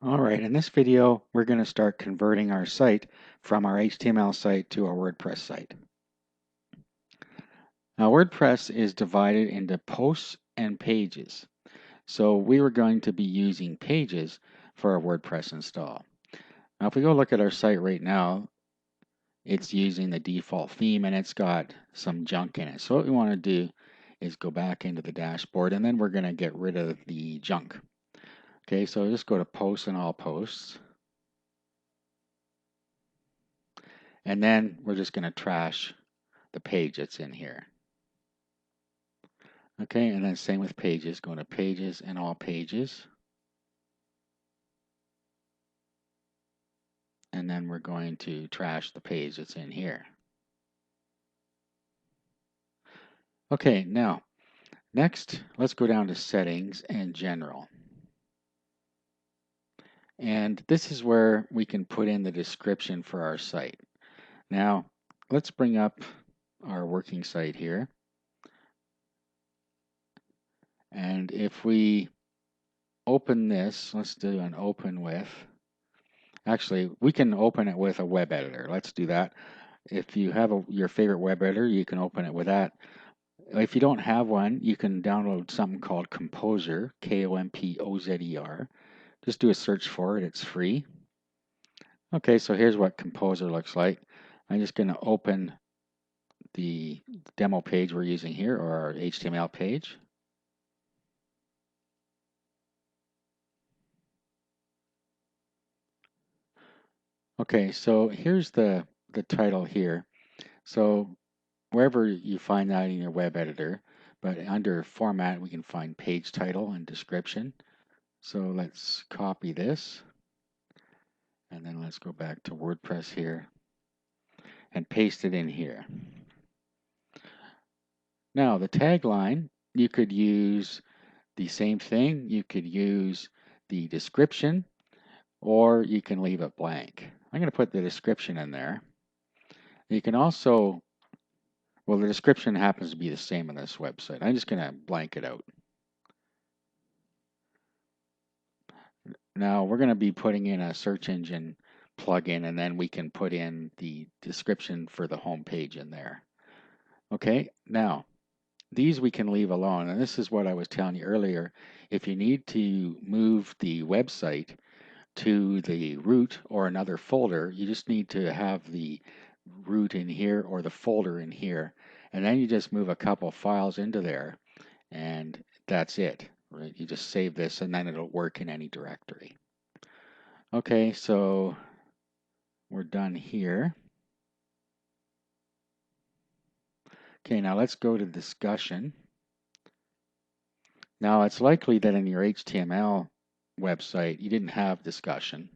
All right, in this video, we're going to start converting our site from our HTML site to our WordPress site. Now, WordPress is divided into posts and pages. So we were going to be using pages for our WordPress install. Now, if we go look at our site right now, it's using the default theme and it's got some junk in it. So what we want to do is go back into the dashboard and then we're going to get rid of the junk. Okay, so just go to Posts and All Posts. And then we're just going to trash the page that's in here. Okay, and then same with pages, going to Pages and All Pages. And then we're going to trash the page that's in here. Okay, now, next, let's go down to Settings and General. And this is where we can put in the description for our site. Now, let's bring up our working site here. And if we open this, let's do an open with. Actually, we can open it with a web editor. Let's do that. If you have your favorite web editor, you can open it with that. If you don't have one, you can download something called Composer, Kompozer. Just do a search for it, it's free. Okay, so here's what Composer looks like. I'm just going to open the demo page we're using here, or our HTML page. Okay, so here's the title here. So wherever you find that in your web editor, but under format, we can find page title and description. So let's copy this, and then let's go back to WordPress here and paste it in here. Now the tagline, you could use the same thing. You could use the description, or you can leave it blank. I'm going to put the description in there. You can also, well, the description happens to be the same on this website. I'm just going to blank it out. Now we're going to be putting in a search engine plugin, and then we can put in the description for the home page in there. Okay, now these we can leave alone, and this is what I was telling you earlier. If you need to move the website to the root or another folder, you just need to have the root in here or the folder in here, and then you just move a couple files into there, and that's it. Right? You just save this, and then it'll work in any directory. Okay, so we're done here. Okay, now let's go to discussion. Now it's likely that in your HTML website you didn't have discussion.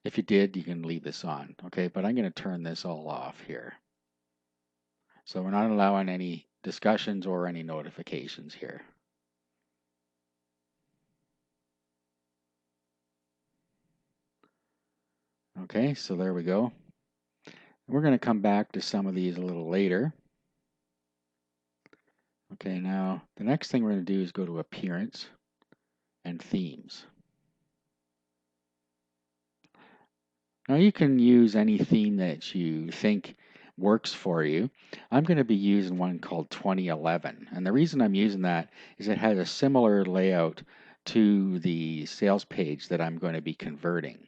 If you did, you can leave this on, okay? But I'm going to turn this all off here. So we're not allowing any discussions or any notifications here. Okay, so there we go. We're going to come back to some of these a little later. Okay, now the next thing we're going to do is go to Appearance and Themes. Now you can use any theme that you think works for you. I'm going to be using one called 2011. And the reason I'm using that is it has a similar layout to the sales page that I'm going to be converting.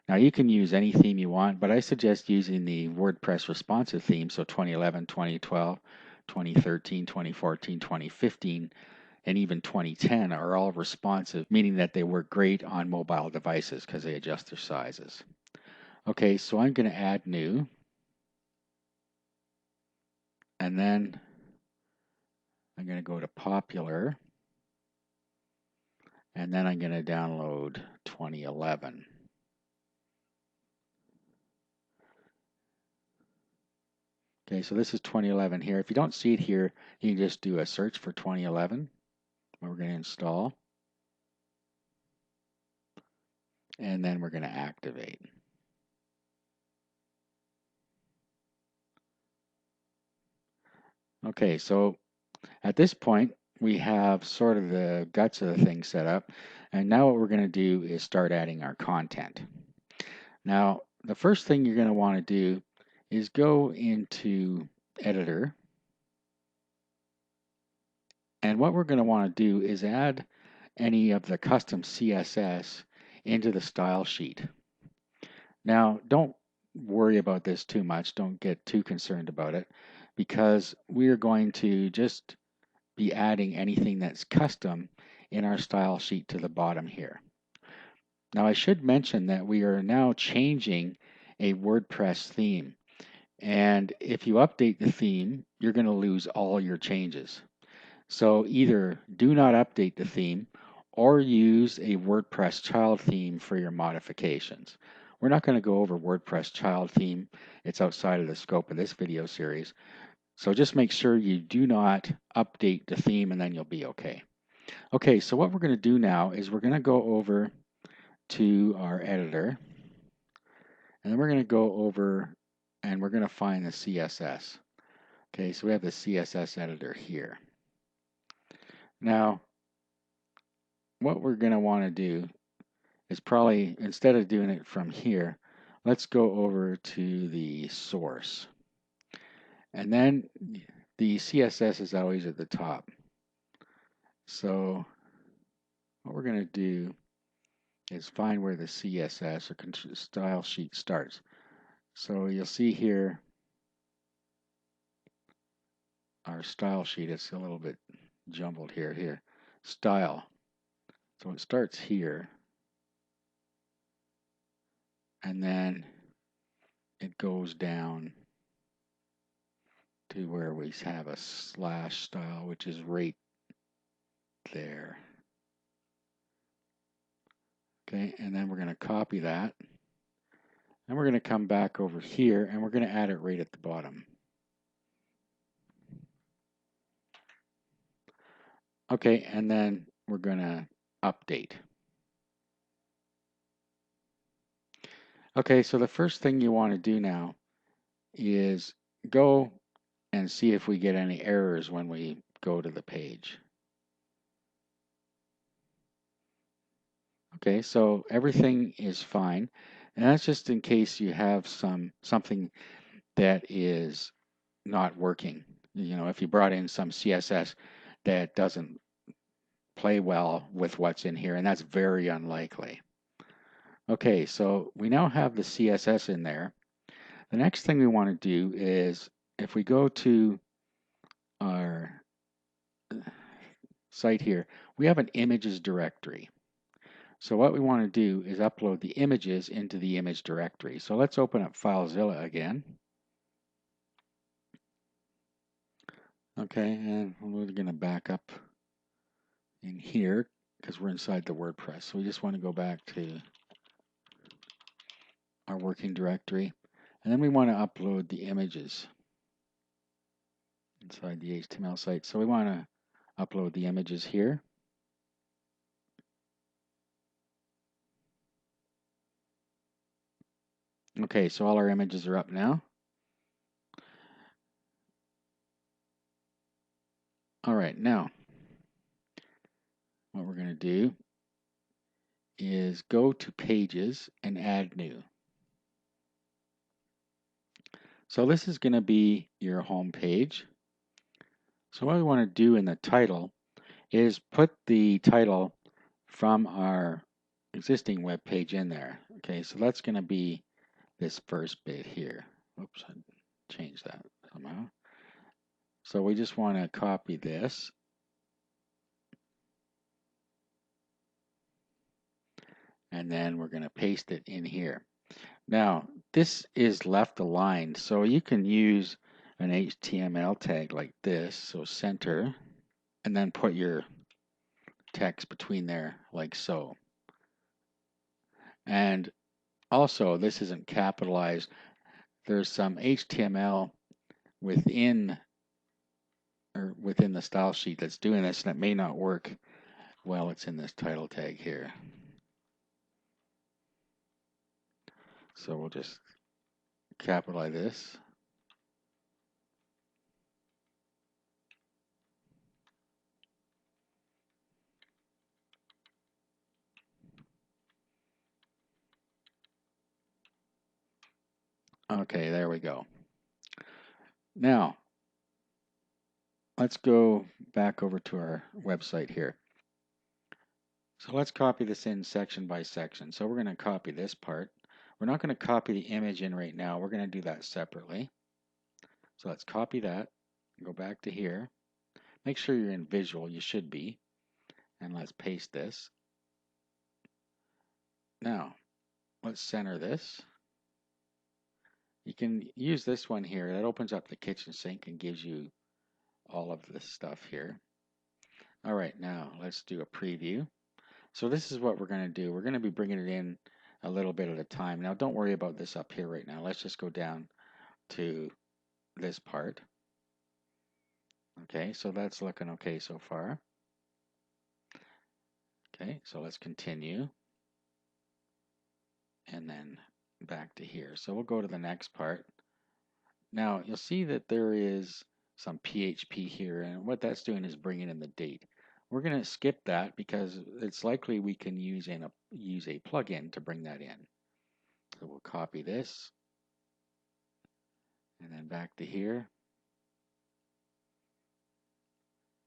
Now you can use any theme you want, but I suggest using the WordPress responsive theme, so 2011, 2012, 2013, 2014, 2015, and even 2010 are all responsive, meaning that they work great on mobile devices because they adjust their sizes. Okay, so I'm going to add new, and then I'm going to go to popular, and then I'm going to download 2011. Okay, so this is 2011 here. If you don't see it here, you can just do a search for 2011. We're going to install, and then we're going to activate. Okay, so at this point, we have sort of the guts of the thing set up. And now what we're going to do is start adding our content. Now, the first thing you're going to want to do is go into Editor. And what we're going to want to do is add any of the custom CSS into the style sheet. Now, don't worry about this too much. Don't get too concerned about it because we are going to just be adding anything that's custom in our style sheet to the bottom here. Now, I should mention that we are now changing a WordPress theme. And if you update the theme, you're going to lose all your changes. So either do not update the theme or use a WordPress child theme for your modifications. We're not going to go over WordPress child theme. It's outside of the scope of this video series. So just make sure you do not update the theme and then you'll be okay. Okay, so what we're going to do now is we're going to go over to our editor and then we're going to go over and we're going to find the CSS. Okay, so we have the CSS editor here. Now, what we're going to want to do is probably, instead of doing it from here, let's go over to the source. And then the CSS is always at the top. So what we're going to do is find where the CSS or style sheet starts. So you'll see here our style sheet. It's a little bit jumbled here. Style. So it starts here. And then it goes down to where we have a slash style, which is right there. Okay, and then we're going to copy that. And we're going to come back over here and we're going to add it right at the bottom. Okay, and then we're going to update. Okay, so the first thing you want to do now is go and see if we get any errors when we go to the page. Okay, so everything is fine. And that's just in case you have something that is not working. You know, if you brought in some CSS that doesn't play well with what's in here, and that's very unlikely. Okay, so we now have the CSS in there. The next thing we want to do is if we go to our site here, we have an images directory. So what we want to do is upload the images into the image directory. So let's open up FileZilla again. Okay, and we're going to back up in here because we're inside the WordPress. So we just want to go back to our working directory. And then we want to upload the images inside the HTML site. So we want to upload the images here. Okay, so all our images are up now. All right, now what we're going to do is go to Pages and Add New. So this is going to be your home page. So what we want to do in the title is put the title from our existing web page in there. Okay, so that's going to be this first bit here. Oops, I changed that somehow. So we just want to copy this. And then we're going to paste it in here. Now, this is left aligned, so you can use an HTML tag like this, so center, and then put your text between there like so. And also, this isn't capitalized. There's some HTML within the style sheet that's doing this, and it may not work well. It's in this title tag here. So we'll just capitalize this. Okay, there we go. Now, let's go back over to our website here. So let's copy this in section by section. So we're going to copy this part. We're not going to copy the image in right now. We're going to do that separately. So let's copy that. Go back to here. Make sure you're in visual. You should be. And let's paste this. Now, let's center this. You can use this one here. That opens up the kitchen sink and gives you all of this stuff here. All right, now let's do a preview. So this is what we're going to do. We're going to be bringing it in a little bit at a time. Now don't worry about this up here right now. Let's just go down to this part. Okay, so that's looking okay so far. Okay, so let's continue. And then back to here. So we'll go to the next part. Now you'll see that there is some PHP here, and what that's doing is bringing in the date. We're going to skip that because it's likely we can use a plugin to bring that in. So we'll copy this and then back to here.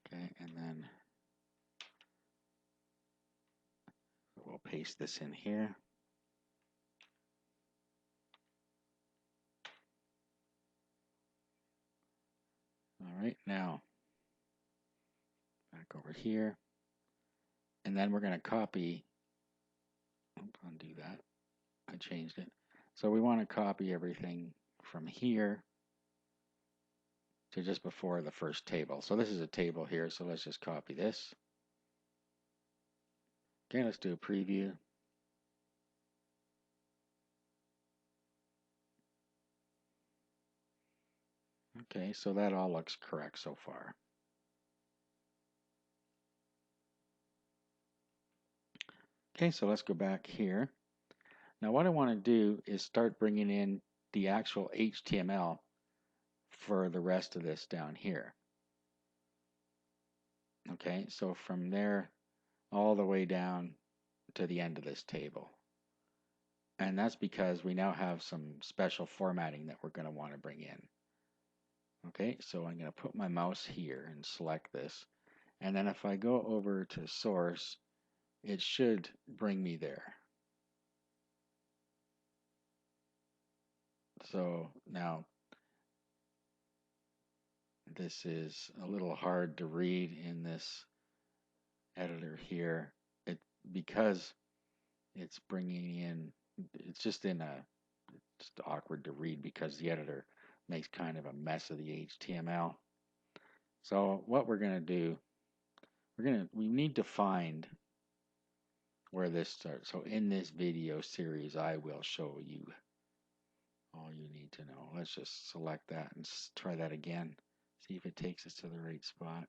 Okay, and then we'll paste this in here. All right, now back over here. And then we're going to copy, undo that. I changed it. So we want to copy everything from here to just before the first table. So this is a table here, so let's just copy this. Okay, let's do a preview. Okay, so that all looks correct so far. Okay, so let's go back here. Now what I want to do is start bringing in the actual HTML for the rest of this down here. Okay, so from there all the way down to the end of this table. And that's because we now have some special formatting that we're going to want to bring in. Okay, so I'm going to put my mouse here and select this. And then if I go over to source, it should bring me there. So now this is a little hard to read in this editor here. Because it's bringing in, it's just awkward to read because the editor makes kind of a mess of the HTML. So what we're going to do, we need to find where this starts. So in this video series, I will show you all you need to know. Let's just select that and try that again. See if it takes us to the right spot.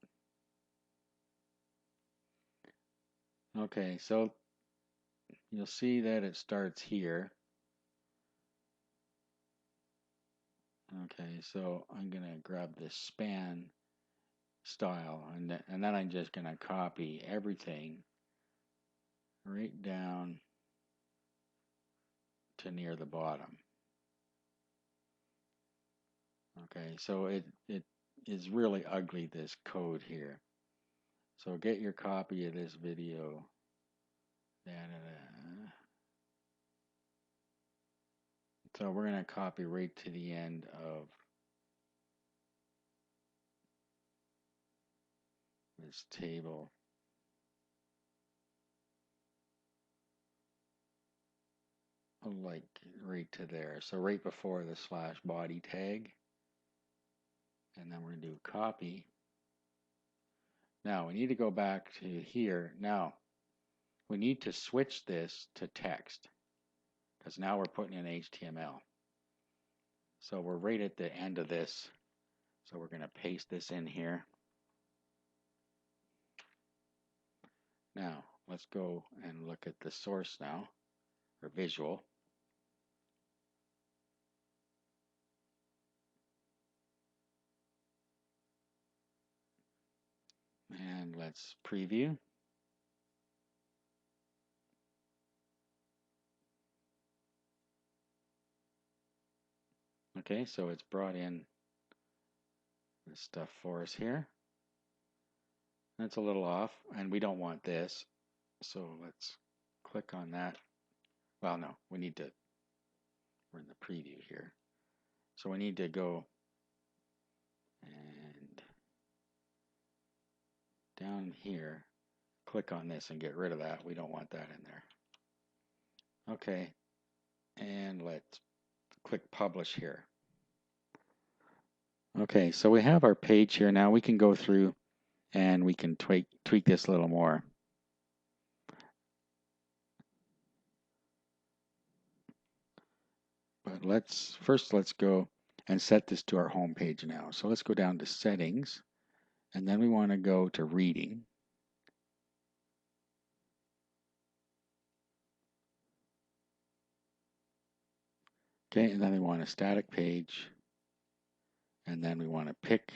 Okay, so you'll see that it starts here. Okay, so I'm going to grab this span style and then I'm just going to copy everything right down to near the bottom. Okay, so it is really ugly, this code here. So get your copy of this video. So we're going to copy right to the end of this table. Like right to there. So right before the slash body tag. And then we're going to do copy. Now we need to go back to here. Now we need to switch this to text because now we're putting in HTML. So we're right at the end of this. So we're going to paste this in here. Now let's go and look at the source now, or visual. And let's preview. Okay, so it's brought in this stuff for us here. That's a little off, and we don't want this. So let's click on that. Well, no, we're in the preview here. So we need to go and down here, click on this and get rid of that. We don't want that in there. Okay, and let's click publish here. Okay, so we have our page here. Now we can go through and we can tweak this a little more. But let's go and set this to our home page now. So let's go down to settings, and then we want to go to reading. Okay, and then we want a static page, and then we want to pick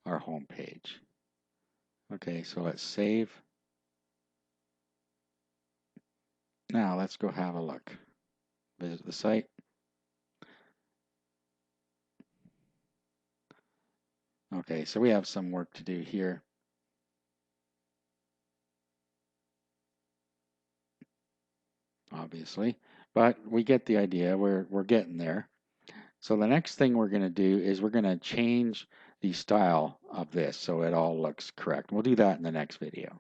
our home page. Okay, so let's save. Now let's go have a look. Visit the site. Okay, so we have some work to do here. Obviously, but we get the idea. We're getting there. So the next thing we're going to do is we're going to change the style of this so it all looks correct. We'll do that in the next video.